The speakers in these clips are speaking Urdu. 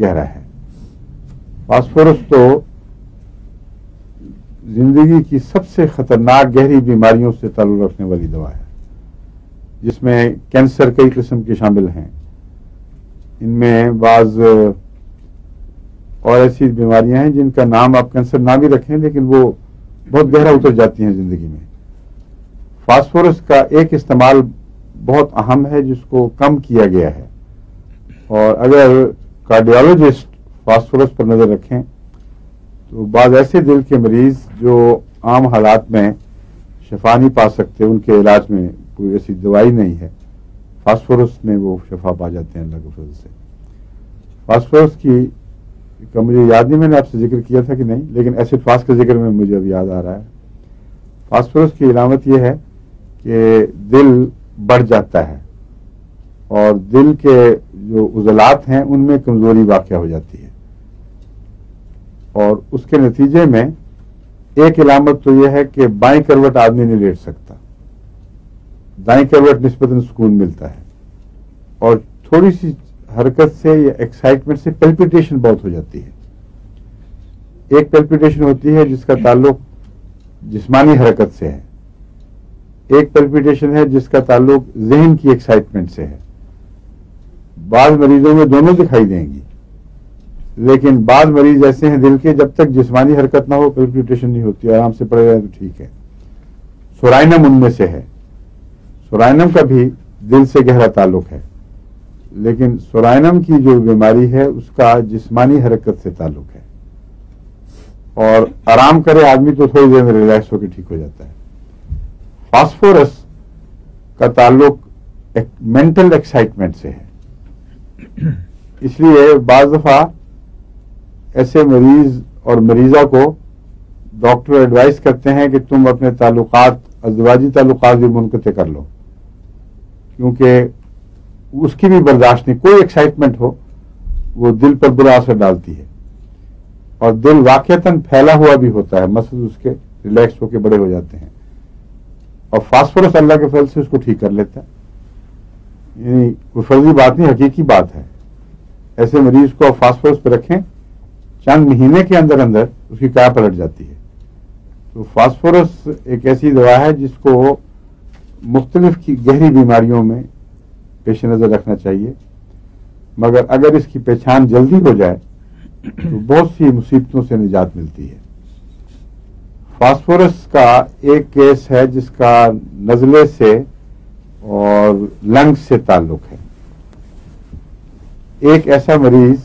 گہرا ہے. فاسفورس تو زندگی کی سب سے خطرناک گہری بیماریوں سے تعلق رکھنے والی دوا ہے، جس میں کینسر کئی قسم کے شامل ہیں. ان میں بعض اور ایسی بیماریاں ہیں جن کا نام آپ کینسر نہ بھی رکھیں لیکن وہ بہت گہرا اتر جاتی ہیں زندگی میں. فاسفورس کا ایک استعمال بہت اہم ہے جس کو کم کیا گیا ہے، اور اگر کارڈیالوجسٹ فاسفورس پر نظر رکھیں تو بعض ایسے دل کے مریض جو عام حالات میں شفا نہیں پا سکتے، ان کے علاج میں کوئی ایسی دوائی نہیں ہے، فاسفورس میں وہ شفا پا جاتے ہیں اللہ کے فضل سے. فاسفورس کی کا مجھے یاد نہیں، میں نے آپ سے ذکر کیا تھا کہ نہیں، لیکن ایسڈ فاس کا ذکر میں مجھے اب یاد آ رہا ہے. فاسفورس کی علامت یہ ہے کہ دل بڑھ جاتا ہے اور دل کے جو عضلات ہیں ان میں کمزوری واقع ہو جاتی ہے، اور اس کے نتیجے میں ایک علامت تو یہ ہے کہ بائیں کروٹ آدمی نہیں لیٹ سکتا، دائیں کروٹ نسبتاً سکون ملتا ہے، اور تھوڑی سی حرکت سے یا ایکسائٹمنٹ سے پیلپیٹیشن بہت ہو جاتی ہے. ایک پیلپیٹیشن ہوتی ہے جس کا تعلق جسمانی حرکت سے ہے، ایک پیلپیٹیشن ہے جس کا تعلق ذہن کی ایکسائٹمنٹ سے ہے. بعض مریضوں میں دونوں دکھائی دیں گی، لیکن بعض مریض ایسے ہیں دل کے جب تک جسمانی حرکت نہ ہو پیلپیٹیشن نہیں ہوتی، آرام سے پڑے رہے تو ٹھیک ہے. سورائنم ان میں سے ہے. سورائنم کا بھی دل سے گہرا تعلق ہے، لیکن سورائنم کی جو بیماری ہے اس کا جسمانی حرکت سے تعلق ہے، اور آرام کرے آدمی تو تھوڑی دیر میں ریلیکس ہو کے ٹھیک ہو جاتا ہے. فاسفورس کا تعلق مینٹل ایکسائٹمنٹ سے ہے. اس لیے بعض دفعہ ایسے مریض اور مریضہ کو ڈاکٹر ایڈوائز کرتے ہیں کہ تم اپنے تعلقات، ازدواجی تعلقات بھی منقطع کر لو، کیونکہ اس کی بھی برداشت نہیں، کوئی ایکسائٹمنٹ ہو وہ دل پر برا اثر ڈالتی ہے، اور دل واقعتاً پھیلا ہوا بھی ہوتا ہے، مسل اس کے ریلیکس ہو کے بڑے ہو جاتے ہیں، اور فاسفورس اللہ کے فضل سے اس کو ٹھیک کر لیتا ہے. یعنی کوئی فرضی بات نہیں، حقیقی بات ہے. ایسے مریض کو آپ فاسفورس پہ رکھیں، چند مہینے کے اندر اندر اس کی کیا پلٹ جاتی ہے. تو فاسفورس ایک ایسی دوا ہے جس کو مختلف کی گہری بیماریوں میں پیش نظر رکھنا چاہیے، مگر اگر اس کی پہچان جلدی ہو جائے تو بہت سی مصیبتوں سے نجات ملتی ہے. فاسفورس کا ایک کیس ہے جس کا نزلے سے اور لنگس سے تعلق ہے. ایک ایسا مریض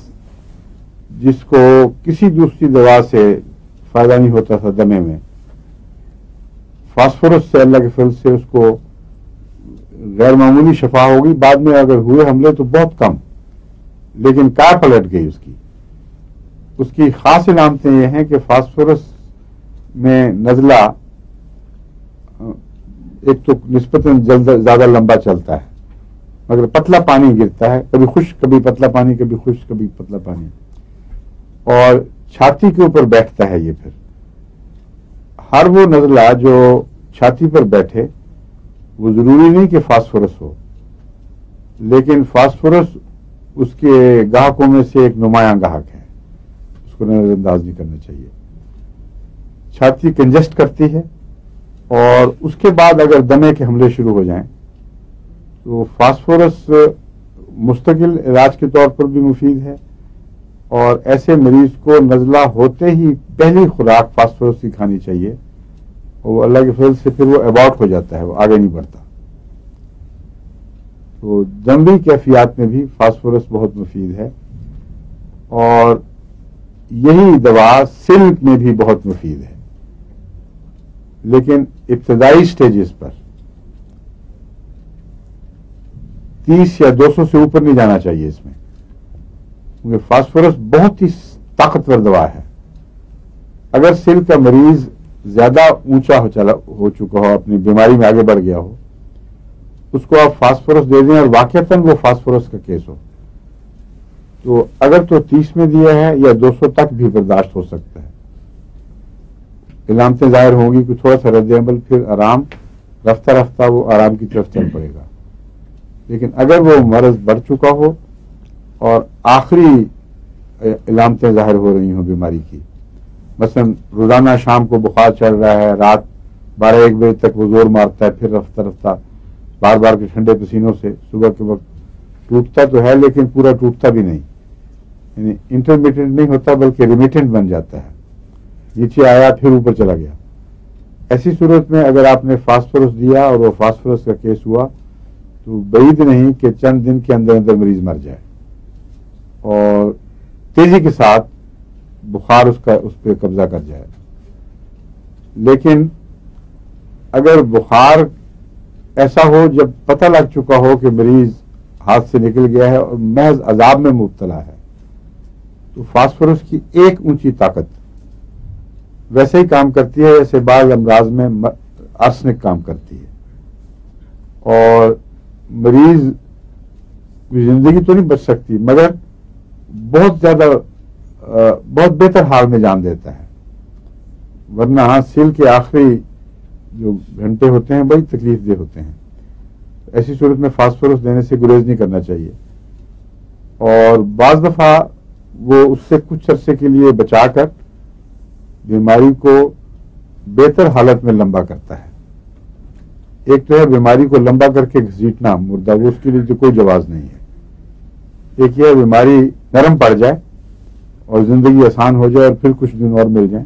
جس کو کسی دوسری دوا سے فائدہ نہیں ہوتا تھا دمے میں، فاسفورس سے اللہ کے فضل سے اس کو غیر معمولی شفا ہوگی. بعد میں اگر ہوئے حملے تو بہت کم، لیکن کار پلٹ گئی اس کی. اس کی خاص علامتیں یہ ہیں کہ فاسفورس میں نزلہ ایک تو نسبتاً زیادہ لمبا چلتا ہے، مگر پتلا پانی گرتا ہے، کبھی خشک کبھی پتلا پانی، کبھی خشک کبھی پتلا پانی، اور چھاتی کے اوپر بیٹھتا ہے. یہ پھر ہر وہ نزلہ جو چھاتی پر بیٹھے وہ ضروری نہیں کہ فاسفورس ہو، لیکن فاسفورس اس کے گاہکوں میں سے ایک نمایاں گاہک ہے، اس کو نظر انداز نہیں کرنا چاہیے. چھاتی کنجسٹ کرتی ہے، اور اس کے بعد اگر دمے کے حملے شروع ہو جائیں تو فاسفورس مستقل علاج کے طور پر بھی مفید ہے، اور ایسے مریض کو نزلہ ہوتے ہی پہلی خوراک فاسفورس کی کھانی چاہیے، اور اللہ کے فضل سے پھر وہ ایبارٹ ہو جاتا ہے، وہ آگے نہیں بڑھتا. تو دموی کیفیات میں بھی فاسفورس بہت مفید ہے، اور یہی دوا سلک میں بھی بہت مفید ہے، لیکن ابتدائی سٹیجز پر 30 یا 200 سے اوپر نہیں جانا چاہیے اس میں، کیونکہ فاسفورس بہت ہی طاقتور دوا ہے. اگر سلک کا مریض زیادہ اونچا ہو چکا ہو، اپنی بیماری میں آگے بڑھ گیا ہو، اس کو آپ فاسفورس دے دیں اور واقعتاً وہ فاسفورس کا کیس ہو، تو اگر تو 30 میں دیا ہے یا 200 تک بھی برداشت ہو سکتا ہے. علامتیں ظاہر ہوں گی کہ تھوڑا سا رد عمل، پھر آرام، رفتہ رفتہ وہ آرام کی طرف چل پڑے گا. لیکن اگر وہ مرض بڑھ چکا ہو اور آخری علامتیں ظاہر ہو رہی ہوں بیماری کی. مثلا روزانہ شام کو بخار چڑھ رہا ہے, رات 12-1 بجے تک وہ زور مارتا ہے, پھر رفتہ رفتہ بار بار کے ٹھنڈے پسینوں سے صبح کے وقت ٹوٹتا تو ہے لیکن پورا ٹوٹتا بھی نہیں, یعنی انٹرمیٹنٹ نہیں ہوتا بلکہ ریمیٹنٹ بن جاتا ہے, نیچے آیا پھر اوپر چلا گیا. ایسی صورت میں اگر آپ نے فاسفورس دیا اور وہ فاسفورس کا کیس ہوا تو بعید نہیں کہ چند دن کے اندر اندر مریض مر جائے اور تیزی کے ساتھ بخار اس پہ قبضہ کر جائے. لیکن اگر بخار ایسا ہو جب پتہ لگ چکا ہو کہ مریض ہاتھ سے نکل گیا ہے اور محض عذاب میں مبتلا ہے, تو فاسفورس کی ایک اونچی طاقت ویسے ہی کام کرتی ہے جیسے بعض امراض میں آرسنک کام کرتی ہے, اور مریض کی زندگی تو نہیں بچ سکتی مگر بہت بہتر حال میں جان دیتا ہے. ورنہ سیل کے آخری جو گھنٹے ہوتے ہیں بڑی تکلیف دہ ہوتے ہیں. ایسی صورت میں فاسفورس دینے سے گریز نہیں کرنا چاہیے, اور بعض دفعہ وہ اس سے کچھ عرصے کے لیے بچا کر بیماری کو بہتر حالت میں لمبا کرتا ہے. ایک تو ہے بیماری کو لمبا کر کے گھسیٹنا مردہ, وہ اس کے لیے تو کوئی جواز نہیں ہے. ایک یہ بیماری نرم پڑ جائے اور زندگی آسان ہو جائے اور پھر کچھ دن اور مل جائیں,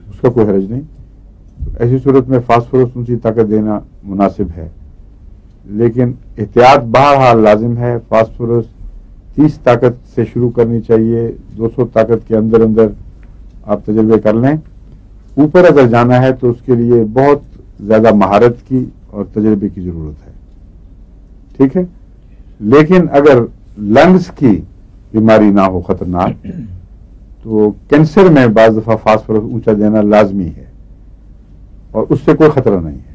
اس کا کوئی حرج نہیں. ایسی صورت میں فاسفورس اونچی طاقت دینا مناسب ہے, لیکن احتیاط بہرحال لازم ہے. فاسفورس 30 طاقت سے شروع کرنی چاہیے, 200 طاقت کے اندر اندر آپ تجربے کر لیں. اوپر اگر جانا ہے تو اس کے لیے بہت زیادہ مہارت کی اور تجربے کی ضرورت ہے, ٹھیک ہے. لیکن اگر لنگس کی بیماری نہ ہو خطرناک, تو کینسر میں بعض دفعہ فاسفورس اونچا دینا لازمی ہے اور اس سے کوئی خطرہ نہیں ہے.